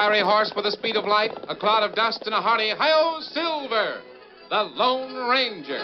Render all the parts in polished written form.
fiery horse with the speed of light, a cloud of dust, and a hearty hi-yo Silver, the Lone Ranger.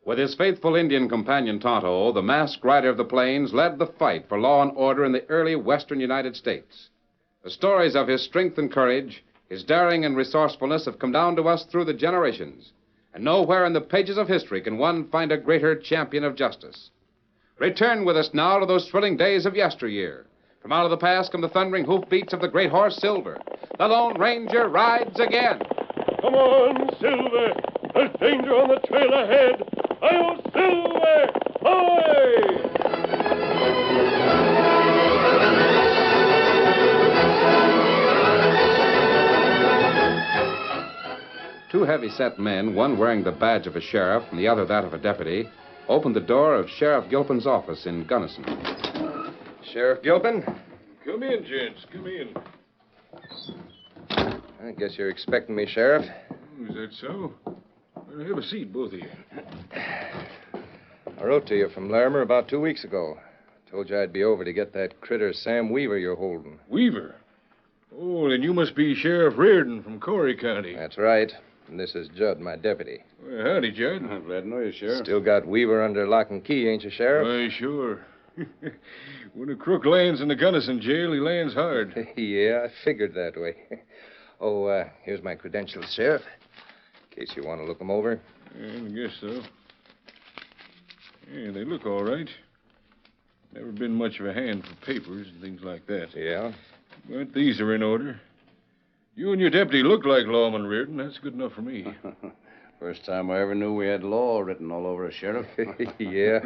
With his faithful Indian companion Tonto, the masked rider of the plains led the fight for law and order in the early western United States. The stories of his strength and courage, his daring and resourcefulness have come down to us through the generations. And nowhere in the pages of history can one find a greater champion of justice. Return with us now to those thrilling days of yesteryear. From out of the past come the thundering hoofbeats of the great horse Silver. The Lone Ranger rides again. Come on, Silver. There's danger on the trail ahead. Hi-yo, Silver! Hi! Two heavy-set men, one wearing the badge of a sheriff and the other that of a deputy, opened the door of Sheriff Gilpin's office in Gunnison. Sheriff Gilpin? Come in, gents. Come in. I guess you're expecting me, Sheriff. Is that so? Well, have a seat, both of you. I wrote to you from Larimer about 2 weeks ago. Told you I'd be over to get that critter Sam Weaver you're holding. Weaver? Oh, then you must be Sheriff Reardon from Corey County. That's right. And this is Judd, my deputy. Well, howdy, Judd. I'm glad to know you, Sheriff. Still got Weaver under lock and key, ain't you, Sheriff? Why, sure. When a crook lands in the Gunnison jail, he lands hard. Yeah, I figured that way. Oh, here's my credentials, Sheriff. In case you want to look them over. Yeah, I guess so. Yeah, they look all right. Never been much of a hand for papers and things like that. Yeah? But these are in order. You and your deputy look like lawman, Reardon. That's good enough for me. First time I ever knew we had law written all over us, Sheriff. Yeah.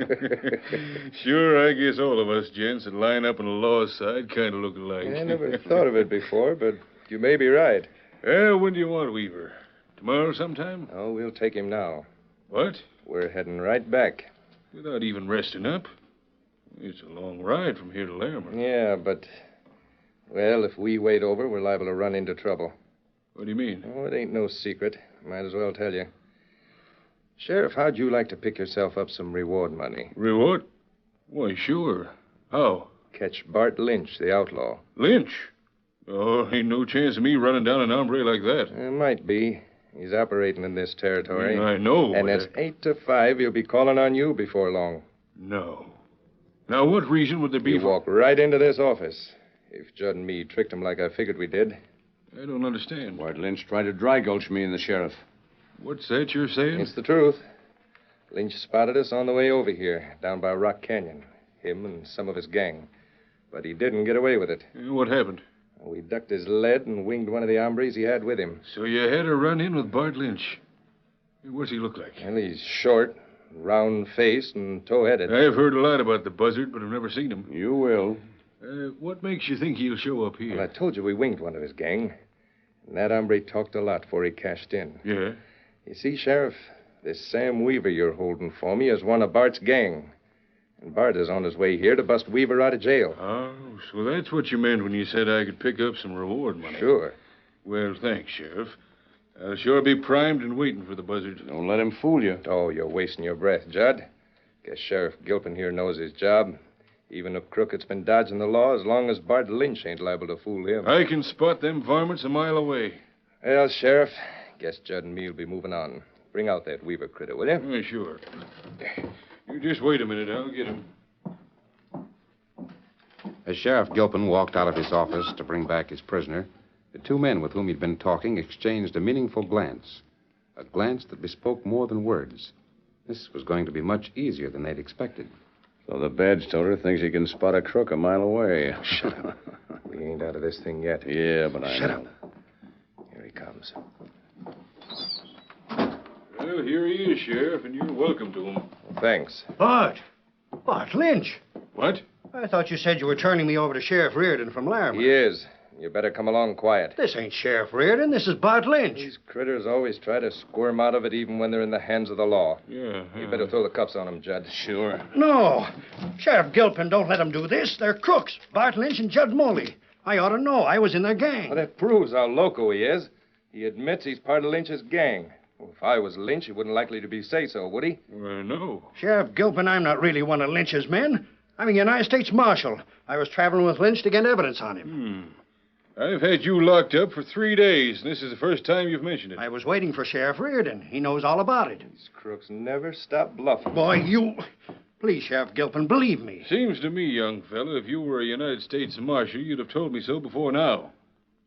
Sure, I guess all of us gents that line up on the law's side kind of look alike. I never thought of it before, but you may be right. Well, when do you want Weaver? Tomorrow sometime? Oh, we'll take him now. What? We're heading right back. Without even resting up? It's a long ride from here to Larimer. Yeah, but... Well, if we wait over, we're liable to run into trouble. What do you mean? Oh, it ain't no secret. Might as well tell you. Sheriff, how'd you like to pick yourself up some reward money? Reward? Why, sure. How? Catch Bart Lynch, the outlaw. Lynch? Oh, ain't no chance of me running down an hombre like that. Might be. He's operating in this territory. I know. And it's 8 to 5. He'll be calling on you before long. No. Now, what reason would there be You walk right into this office. If Judd and me tricked him like I figured we did. I don't understand. Bart Lynch tried to dry gulch me and the sheriff. What's that you're saying? It's the truth. Lynch spotted us on the way over here, down by Rock Canyon. Him and some of his gang. But he didn't get away with it. What happened? We ducked his lead and winged one of the hombres he had with him. So you had a run-in with Bart Lynch. What's he look like? Well, he's short, round-faced, and tow-headed. I've heard a lot about the buzzard, but I've never seen him. You will. What makes you think he'll show up here? Well, I told you we winged one of his gang. And that hombre talked a lot before he cashed in. Yeah? You see, Sheriff, this Sam Weaver you're holding for me is one of Bart's gang. And Bart is on his way here to bust Weaver out of jail. Oh, so that's what you meant when you said I could pick up some reward money. Sure. Well, thanks, Sheriff. I'll sure be primed and waiting for the buzzard. Don't let him fool you. Oh, you're wasting your breath, Judd. Guess Sheriff Gilpin here knows his job. Even if Crookett's been dodging the law, as long as Bart Lynch ain't liable to fool him. I can spot them varmints a mile away. Well, Sheriff, guess Judd and me'll be moving on. Bring out that Weaver critter, will you? Yeah, sure. You just wait a minute. I'll get him. As Sheriff Gilpin walked out of his office to bring back his prisoner, the two men with whom he'd been talking exchanged a meaningful glance. A glance that bespoke more than words. This was going to be much easier than they'd expected. So the badge toter thinks he can spot a crook a mile away. Shut up. We ain't out of this thing yet. Yeah, but I Shut know. up. Here he comes. Well, here he is, Sheriff, and you're welcome to him. Well, thanks. Bart Lynch. What? I thought you said you were turning me over to Sheriff Reardon from Larimer. He is. You better come along quiet. This ain't Sheriff Reardon. This is Bart Lynch. These critters always try to squirm out of it even when they're in the hands of the law. Yeah. You better throw the cuffs on them, Judd. Sure. No. Sheriff Gilpin, don't let them do this. They're crooks. Bart Lynch and Judd Moley. I ought to know. I was in their gang. Well, that proves how loco he is. He admits he's part of Lynch's gang. Well, if I was Lynch, he wouldn't likely to be say-so, would he? No. Sheriff Gilpin, I'm not really one of Lynch's men. I'm a United States Marshal. I was traveling with Lynch to get evidence on him. I've had you locked up for 3 days, and this is the first time you've mentioned it. I was waiting for Sheriff Reardon. He knows all about it. These crooks never stop bluffing. Boy, you... Please, Sheriff Gilpin, believe me. Seems to me, young fella, if you were a United States Marshal, you'd have told me so before now.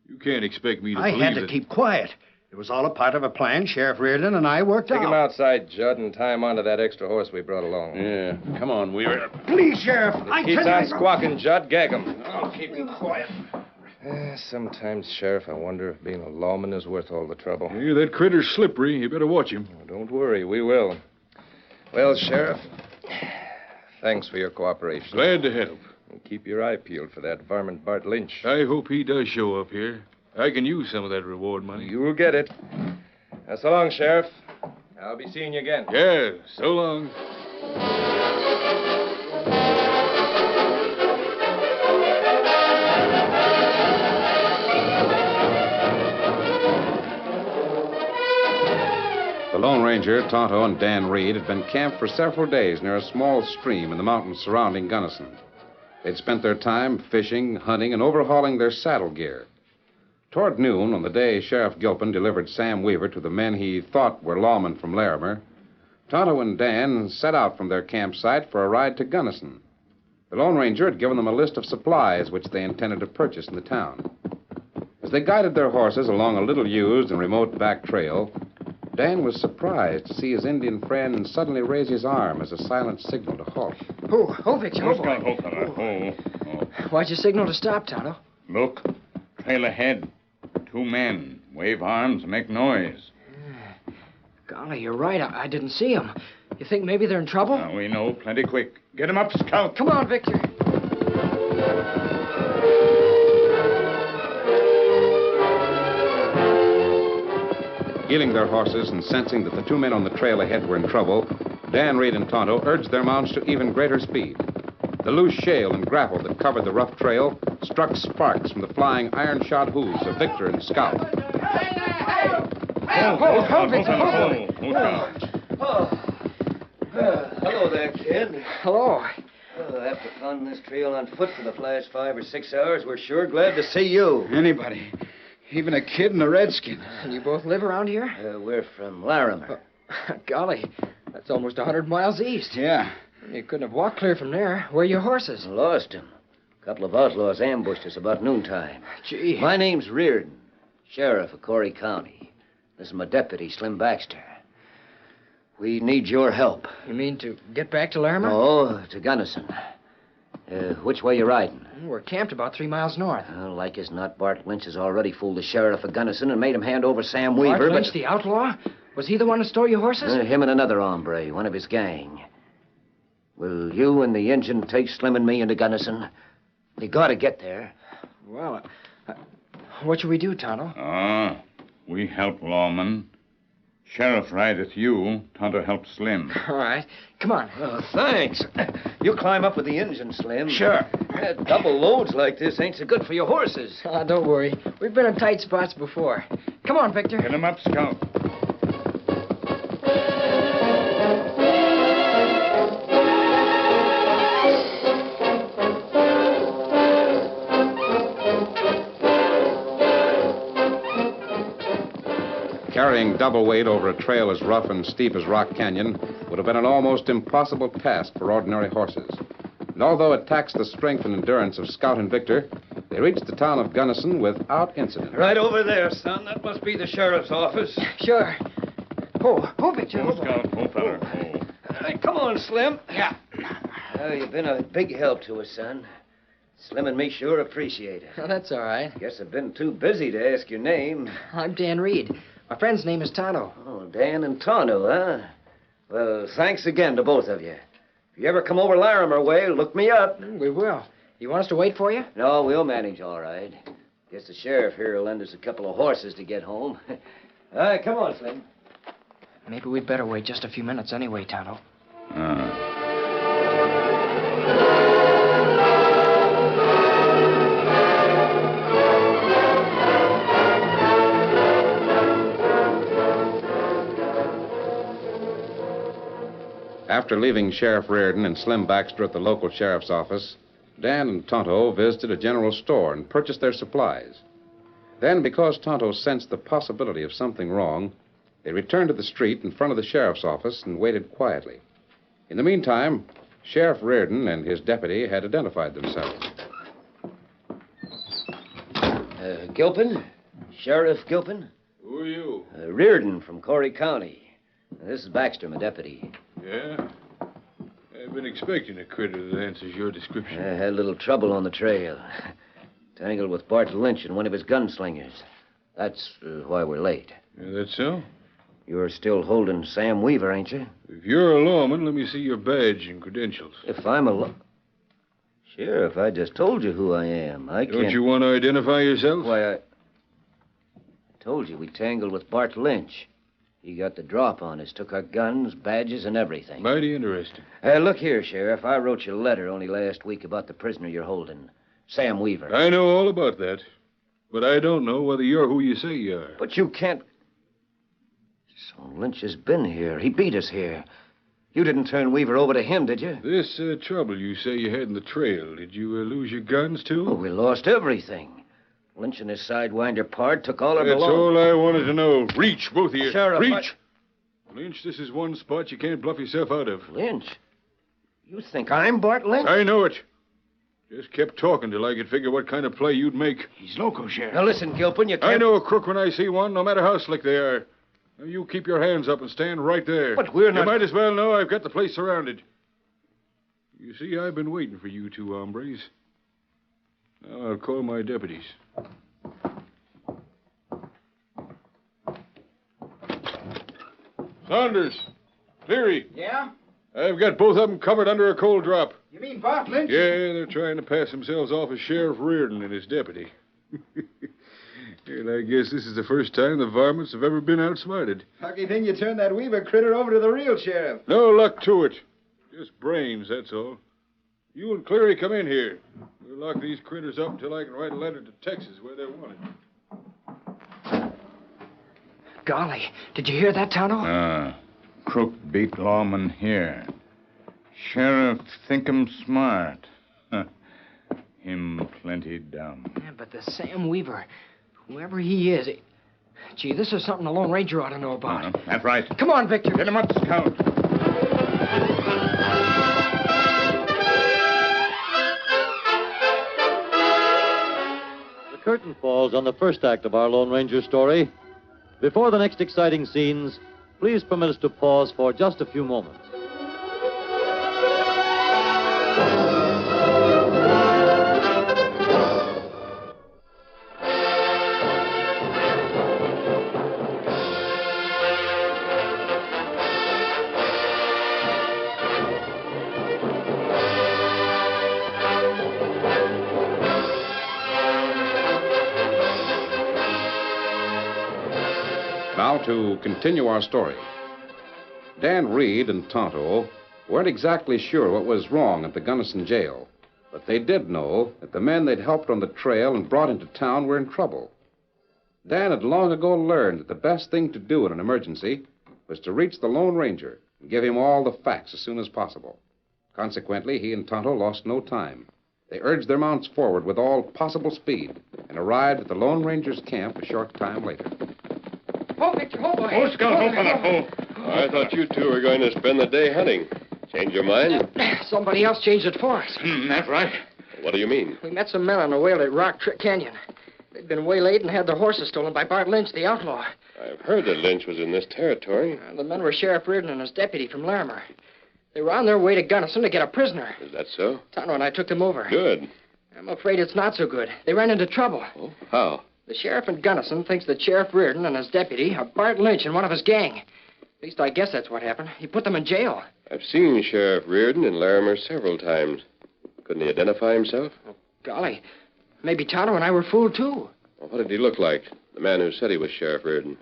You can't expect me to believe I had to that... keep quiet. It was all a part of a plan Sheriff Reardon and I worked Take out. him outside, Judd, and tie him onto that extra horse we brought along. Yeah. Come on, Weaver. Please, Sheriff. Keeps on squawking, Judd. Gag him. I'll keep you quiet. Sometimes, Sheriff, I wonder if being a lawman is worth all the trouble. Yeah, that critter's slippery. You better watch him. Oh, don't worry, we will. Well, Sheriff, thanks for your cooperation. Glad to help. And keep your eye peeled for that varmint Bart Lynch. I hope he does show up here. I can use some of that reward money. You will get it. So long, Sheriff. I'll be seeing you again. Yeah, so long. The Lone Ranger, Tonto, and Dan Reed had been camped for several days near a small stream in the mountains surrounding Gunnison. They'd spent their time fishing, hunting, and overhauling their saddle gear. Toward noon, on the day Sheriff Gilpin delivered Sam Weaver to the men he thought were lawmen from Larimer, Tonto and Dan set out from their campsite for a ride to Gunnison. The Lone Ranger had given them a list of supplies which they intended to purchase in the town. As they guided their horses along a little used and remote back trail, Dan was surprised to see his Indian friend suddenly raise his arm as a silent signal to halt. Oh, Victor, Why'd you signal to stop, Tonto? Look, trail ahead. 2 men. Wave arms, make noise. Golly, you're right. I didn't see them. You think maybe they're in trouble? We know plenty quick. Get 'em up, Scout. Come on, Victor. Heeling their horses and sensing that the 2 men on the trail ahead were in trouble, Dan Reed and Tonto urged their mounts to even greater speed. The loose shale and gravel that covered the rough trail struck sparks from the flying iron-shod hooves of Victor and Scout. Hold, Victor, Hello there, kid. Hello. After pounding this trail on foot for the last 5 or 6 hours, we're sure glad to see you. Anybody. Even a kid and a redskin. You both live around here? We're from Larimer. Golly, that's almost 100 miles east. Yeah. You couldn't have walked clear from there. Where are your horses? Lost him. A couple of outlaws ambushed us about noontime. Gee. My name's Reardon, sheriff of Corey County. This is my deputy, Slim Baxter. We need your help. You mean to get back to Larimer? No, to Gunnison. Which way you riding? We're camped about 3 miles north. Like as not, Bart Lynch has already fooled the sheriff of Gunnison and made him hand over Sam Weaver. Bart Lynch, the outlaw? Was he the one who stole your horses? Him and another hombre, one of his gang. Will you and the Injun take Slim and me into Gunnison? We gotta get there. Well, what should we do, Tonto? We help lawmen. Sheriff rideth you. Tonto help Slim. All right. Come on. Oh, thanks. You climb up with the engine, Slim. Sure. Double loads like this ain't so good for your horses. Don't worry. We've been in tight spots before. Come on, Victor. Get him up, Scout. Carrying double weight over a trail as rough and steep as Rock Canyon would have been an almost impossible task for ordinary horses. And although it taxed the strength and endurance of Scout and Victor, they reached the town of Gunnison without incident. Right over there, son. That must be the sheriff's office. Sure. Victor. Oh, Scout. Oh, feller. Come on, Slim. Yeah. Oh, you've been a big help to us, son. Slim and me sure appreciate it. That's all right. Guess I've been too busy to ask your name. I'm Dan Reed. My friend's name is Tonto. Oh, Dan and Tonto, huh? Well, thanks again to both of you. If you ever come over Larimer way, look me up. We will. You want us to wait for you? No, we'll manage all right. Guess the sheriff here will lend us a couple of horses to get home. All right, come on, Slim. Maybe we'd better wait just a few minutes anyway, Tonto. After leaving Sheriff Reardon and Slim Baxter at the local sheriff's office, Dan and Tonto visited a general store and purchased their supplies. Then, because Tonto sensed the possibility of something wrong, they returned to the street in front of the sheriff's office and waited quietly. In the meantime, Sheriff Reardon and his deputy had identified themselves. Gilpin? Sheriff Gilpin? Who are you? Reardon from Corey County. This is Baxter, my deputy. Yeah? I've been expecting a critter that answers your description. I had a little trouble on the trail. Tangled with Bart Lynch and one of his gunslingers. That's why we're late. Yeah, that's so? You're still holding Sam Weaver, ain't you? If you're a lawman, let me see your badge and credentials. If I'm a Sheriff, I just told you who I am. I can't... Don't you want to identify yourself? Why, I told you we tangled with Bart Lynch. He got the drop on us, took our guns, badges, and everything. Mighty interesting. Look here, Sheriff. I wrote you a letter only last week about the prisoner you're holding, Sam Weaver. I know all about that. But I don't know whether you're who you say you are. But you can't... So Lynch has been here. He beat us here. You didn't turn Weaver over to him, did you? This trouble you say you had in the trail, did you lose your guns, too? Oh, we lost everything. Lynch and his sidewinder pard took all our That's belongings. all I wanted to know. Reach, both of you. Sheriff, Reach! Lynch, this is one spot you can't bluff yourself out of. Lynch? You think I'm Bart Lynch? I know it. Just kept talking till I could figure what kind of play you'd make. He's loco, Sheriff. Now listen, Gilpin, you can't... I know a crook when I see one, no matter how slick they are. Now, you keep your hands up and stand right there. But we're not... You might as well know I've got the place surrounded. You see, I've been waiting for you two hombres. Now I'll call my deputies. Saunders, Cleary. Yeah? I've got both of them covered under a cold drop. You mean Bart Lynch? Yeah, they're trying to pass themselves off as Sheriff Reardon and his deputy. And I guess this is the first time the varmints have ever been outsmarted. Lucky thing you turned that Weaver critter over to the real sheriff. No luck to it. Just brains, that's all. You and Cleary come in here. We'll lock these critters up until I can write a letter to Texas where they're wanted. Golly, did you hear that, Tonto? Crook beat lawman here. Sheriff think him smart. Him plenty dumb. Yeah, but the Sam Weaver, whoever he is, gee, this is something the Lone Ranger ought to know about. That's right. Come on, Victor. Get him up, Scout. The curtain falls on the first act of our Lone Ranger story. Before the next exciting scenes, please permit us to pause for just a few moments. Now now to continue our story. Dan Reed and Tonto weren't exactly sure what was wrong at the Gunnison jail, but they did know that the men they'd helped on the trail and brought into town were in trouble. Dan had long ago learned that the best thing to do in an emergency was to reach the Lone Ranger and give him all the facts as soon as possible. Consequently, he and Tonto lost no time. They urged their mounts forward with all possible speed and arrived at the Lone Ranger's camp a short time later. Oh, Victor, oh, boy. Oh, Scout, oh, fella, oh. I thought you two were going to spend the day hunting. Change your mind? Somebody else changed it for us. That's right. What do you mean? We met some men on the way at Rock Canyon. They'd been waylaid and had their horses stolen by Bart Lynch, the outlaw. I've heard that Lynch was in this territory. The men were Sheriff Reardon and his deputy from Larimer. They were on their way to Gunnison to get a prisoner. Is that so? Tonto and I took them over. Good. I'm afraid it's not so good. They ran into trouble. Oh, how? The sheriff in Gunnison thinks that Sheriff Reardon and his deputy are Bart Lynch and one of his gang. At least I guess that's what happened. He put them in jail. I've seen Sheriff Reardon in Larimer several times. Couldn't he identify himself? Oh, golly. Maybe Tonto and I were fooled, too. Well, what did he look like? The man who said he was Sheriff Reardon.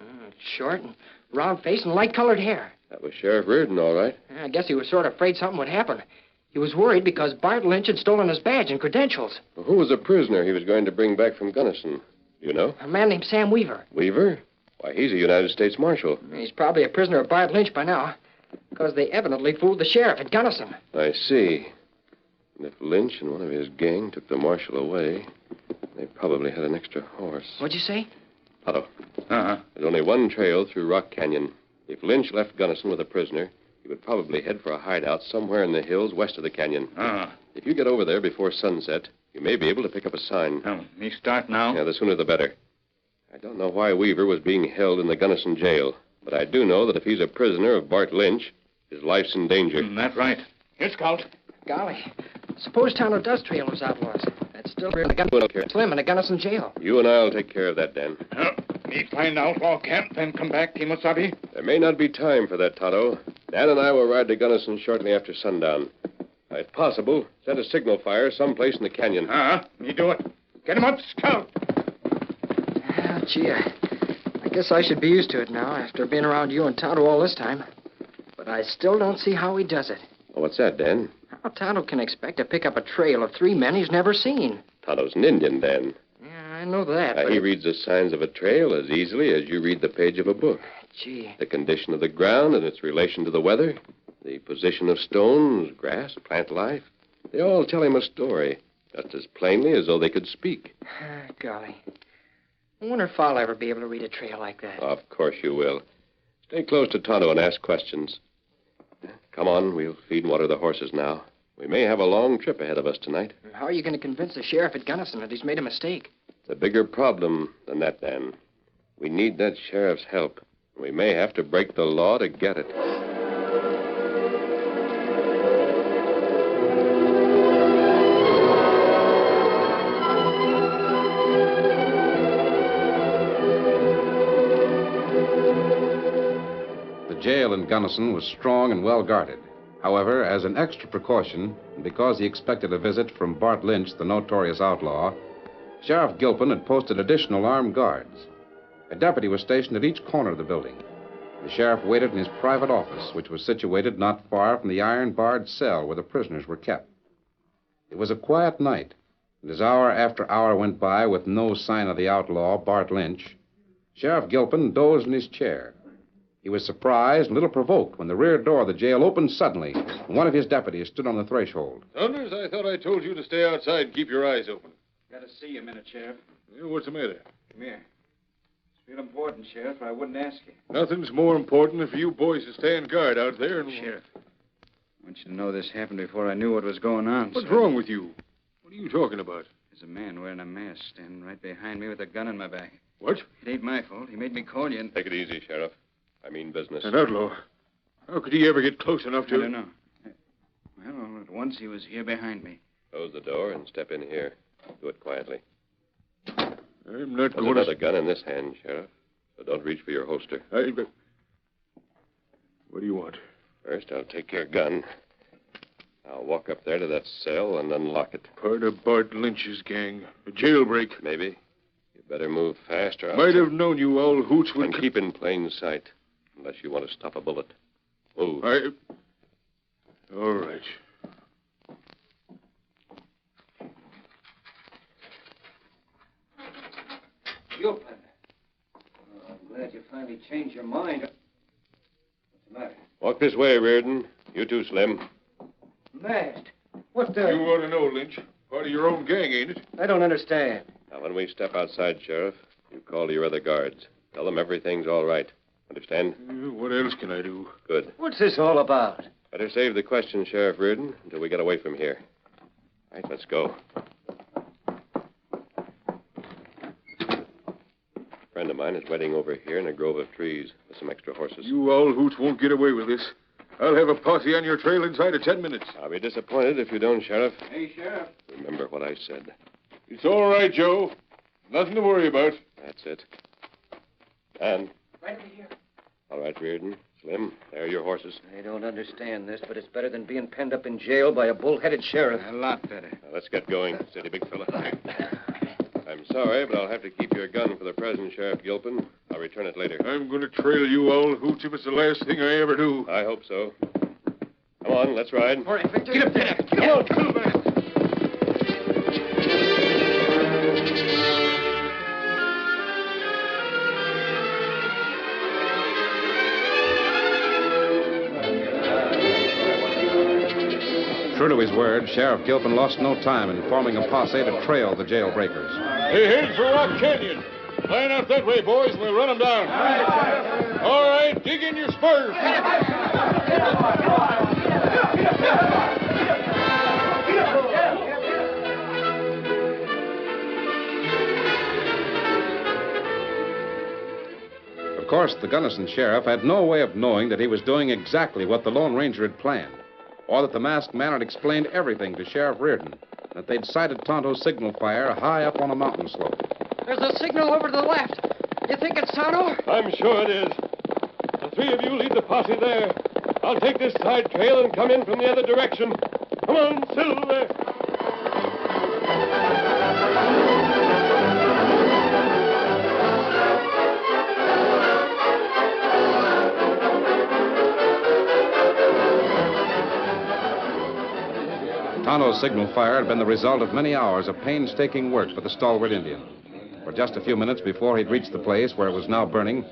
Short and round face and light-colored hair. That was Sheriff Reardon, all right. I guess he was sort of afraid something would happen. He was worried because Bart Lynch had stolen his badge and credentials. Well, who was the prisoner he was going to bring back from Gunnison? Do you know? A man named Sam Weaver. Weaver? Why, he's a United States Marshal. He's probably a prisoner of Bart Lynch by now, because they evidently fooled the sheriff at Gunnison. I see. And if Lynch and one of his gang took the Marshal away, they probably had an extra horse. What'd you say? Otto. Uh-huh. There's only one trail through Rock Canyon. If Lynch left Gunnison with a prisoner, he would probably head for a hideout somewhere in the hills west of the canyon. Uh-huh. If you get over there before sunset, you may be able to pick up a sign. Oh, me start now? Yeah, the sooner the better. I don't know why Weaver was being held in the Gunnison jail, but I do know that if he's a prisoner of Bart Lynch, his life's in danger. That's right. Here, Scout. Golly. Suppose Tonto does trail those outlaws. That's still Slim in a Gunnison jail. You and I'll take care of that, Dan. Me find outlaw camp, then come back, Kimosabe. There may not be time for that, Tonto. Dan and I will ride to Gunnison shortly after sundown. If possible, set a signal fire someplace in the canyon. Me do it. Get him up, Scout. Oh, gee, I guess I should be used to it now after being around you and Tonto all this time. But I still don't see how he does it. Oh, what's that, Dan? How Tonto can expect to pick up a trail of 3 men he's never seen. Tonto's an Indian, Dan. Yeah, I know that, but... He reads the signs of a trail as easily as you read the page of a book. Gee. The condition of the ground and its relation to the weather, the position of stones, grass, plant life. They all tell him a story, just as plainly as though they could speak. Golly. I wonder if I'll ever be able to read a trail like that. Of course you will. Stay close to Tonto and ask questions. Come on, we'll feed and water the horses now. We may have a long trip ahead of us tonight. How are you going to convince the sheriff at Gunnison that he's made a mistake? It's a bigger problem than that, Dan. We need that sheriff's help. We may have to break the law to get it. The jail in Gunnison was strong and well guarded. However, as an extra precaution, and because he expected a visit from Bart Lynch, the notorious outlaw, Sheriff Gilpin had posted additional armed guards. A deputy was stationed at each corner of the building. The sheriff waited in his private office, which was situated not far from the iron-barred cell where the prisoners were kept. It was a quiet night, and as hour after hour went by with no sign of the outlaw, Bart Lynch, Sheriff Gilpin dozed in his chair. He was surprised and a little provoked when the rear door of the jail opened suddenly and one of his deputies stood on the threshold. Saunders, I thought I told you to stay outside and keep your eyes open. Got to see you a minute, Sheriff. Yeah, what's the matter? Come here. It's real important, Sheriff, or I wouldn't ask you. Nothing's more important than for you boys to stand guard out there and... Sheriff, I want you to know this happened before I knew what was going on. What's wrong with you? What are you talking about? There's a man wearing a mask standing right behind me with a gun in my back. What? It ain't my fault. He made me call you and... Take it easy, Sheriff. I mean business. An outlaw? How could he ever get close enough to... I don't know. Well, at once he was here behind me. Close the door and step in here. Do it quietly. I'm not There's going another gun in this hand, Sheriff. So don't reach for your holster. What do you want? First, I'll take your gun. I'll walk up there to that cell and unlock it. Part of Bart Lynch's gang. A jailbreak. Maybe. You Better move fast, or I'll Might have known you old hoots would... And keep in plain sight, unless you want to stop a bullet. Move. All right. Gilpin. Oh, I'm glad you finally changed your mind. What's the matter? Walk this way, Reardon. You too, Slim. Masked. What the... You ought to know, Lynch. Part of your own gang, ain't it? I don't understand. Now, when we step outside, Sheriff, you call to your other guards. Tell them everything's all right. Understand? What else can I do? Good. What's this all about? Better save the question, Sheriff Reardon, until we get away from here. All right, let's go. A friend of mine is waiting over here in a grove of trees with some extra horses. You old hoots won't get away with this. I'll have a posse on your trail inside of 10 minutes. I'll be disappointed if you don't, Sheriff. Hey, Sheriff. Remember what I said. It's all right, Joe. Nothing to worry about. That's it. And? Right over here. All right, Reardon. Slim, there are your horses. I don't understand this, but it's better than being penned up in jail by a bull-headed sheriff. A lot better. Now, let's get going. Steady, big fella. I'm sorry, but I'll have to keep your gun for the present, Sheriff Gilpin. I'll return it later. I'm going to trail you old hoots if it's the last thing I ever do. I hope so. Come on, let's ride. All right, Victor. Get up there. Come on, Silver. True to his word, Sheriff Gilpin lost no time in forming a posse to trail the jailbreakers. Hey, head for Rock Canyon. Line out that way, boys, and we'll run them down. All right, dig in your spurs. Of course, the Gunnison sheriff had no way of knowing that he was doing exactly what the Lone Ranger had planned, or that the masked man had explained everything to Sheriff Reardon, that they'd sighted Tonto's signal fire high up on a mountain slope. There's a signal over to the left. You think it's Tonto? I'm sure it is. The three of you lead the posse there. I'll take this side trail and come in from the other direction. Come on, Silver. Tonto's signal fire had been the result of many hours of painstaking work for the stalwart Indian. For just a few minutes before he'd reached the place where it was now burning,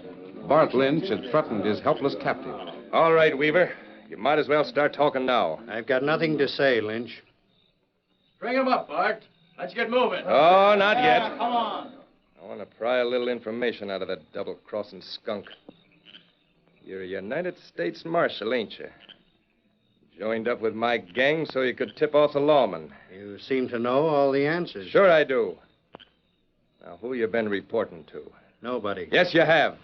Bart Lynch had threatened his helpless captive. All right, Weaver. You might as well start talking now. I've got nothing to say, Lynch. Bring him up, Bart. Let's get moving. Oh, not yet. Come on. I want to pry a little information out of that double-crossing skunk. You're a United States Marshal, ain't you? Joined up with my gang so you could tip off the lawman. You seem to know all the answers. Sure I do. Now, who you been reporting to? Nobody. Yes, you have.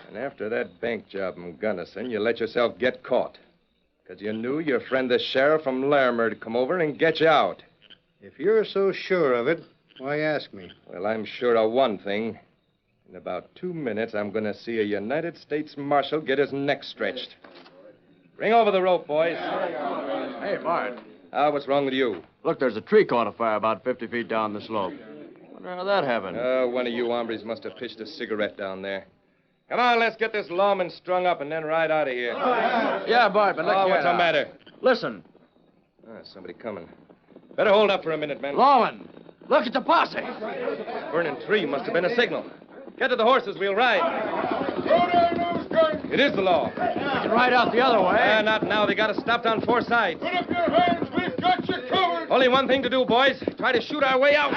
And after that bank job in Gunnison, you let yourself get caught. Because you knew your friend the sheriff from Larimer would come over and get you out. If you're so sure of it, why ask me? Well, I'm sure of one thing. In about 2 minutes, I'm going to see a United States Marshal get his neck stretched. Bring over the rope, boys. Hey, Bart. What's wrong with you? Look, there's a tree caught afire about 50 feet down the slope. Wonder how that happened. One of you hombres must have pitched a cigarette down there. Come on, let's get this lawman strung up and then ride out of here. Yeah, Bart, but look here what's the now. matter? Listen. Somebody coming. Better hold up for a minute, men. Lawman, look at the posse. Burning tree must have been a signal. Get to the horses, we'll ride. Throw down those guns. It is the law. We can ride out the other way. Not now. They got us stopped on 4 sides. Put up your hands. We've got you covered. Only one thing to do, boys. Try to shoot our way out.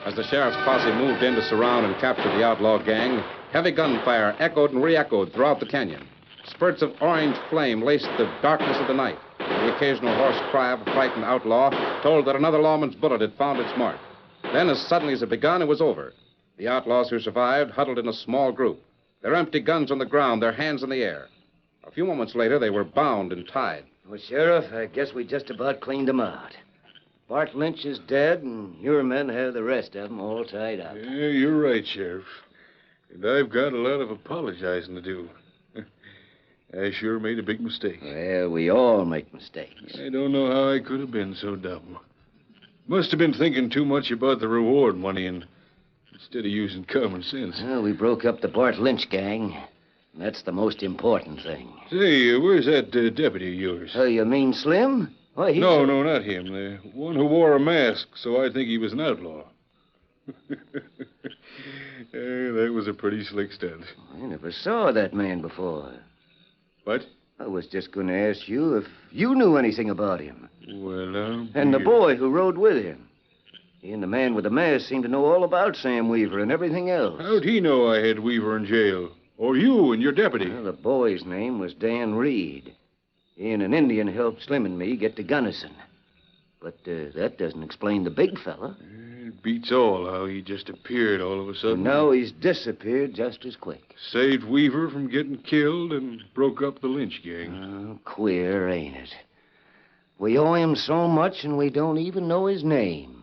As the sheriff's posse moved in to surround and capture the outlaw gang, heavy gunfire echoed and re-echoed throughout the canyon. Spurts of orange flame laced the darkness of the night. The occasional hoarse cry of a frightened outlaw told that another lawman's bullet had found its mark. Then, as suddenly as it begun, it was over. The outlaws who survived huddled in a small group, their empty guns on the ground, their hands in the air. A few moments later, they were bound and tied. Well, Sheriff, I guess we just about cleaned them out. Bart Lynch is dead, and your men have the rest of them all tied up. Yeah, you're right, Sheriff. And I've got a lot of apologizing to do. I sure made a big mistake. Well, we all make mistakes. I don't know how I could have been so dumb. Must have been thinking too much about the reward money instead of using common sense. Well, we broke up the Bart Lynch gang. And that's the most important thing. Say, where's that deputy of yours? Oh, you mean Slim? Why, he's... No, not him. The one who wore a mask, so I think he was an outlaw. That was a pretty slick stunt. I never saw that man before. What? I was just going to ask you if you knew anything about him. Well, And the boy who rode with him. He and the man with the mask seemed to know all about Sam Weaver and everything else. How'd he know I had Weaver in jail? Or you and your deputy? Well, the boy's name was Dan Reed. He and an Indian helped Slim and me get to Gunnison. But that doesn't explain the big fella. It beats all how he just appeared all of a sudden. And now he's disappeared just as quick. Saved Weaver from getting killed and broke up the Lynch gang. Oh, queer, ain't it? We owe him so much and we don't even know his name.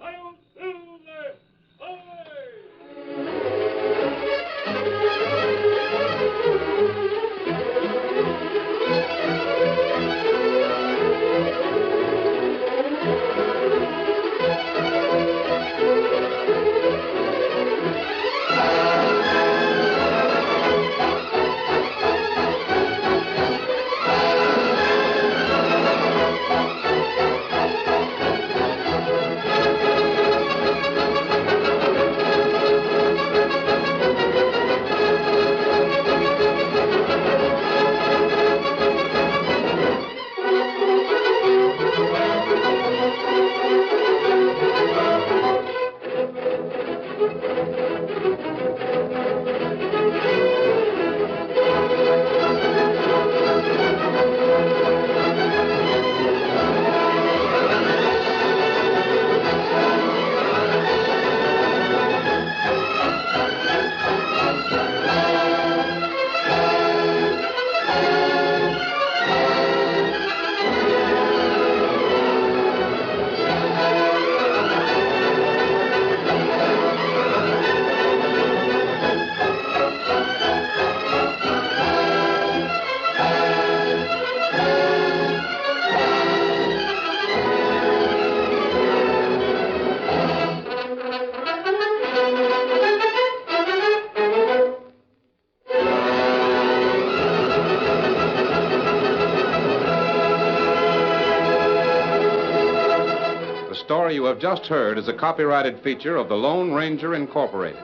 The story you have just heard is a copyrighted feature of the Lone Ranger Incorporated.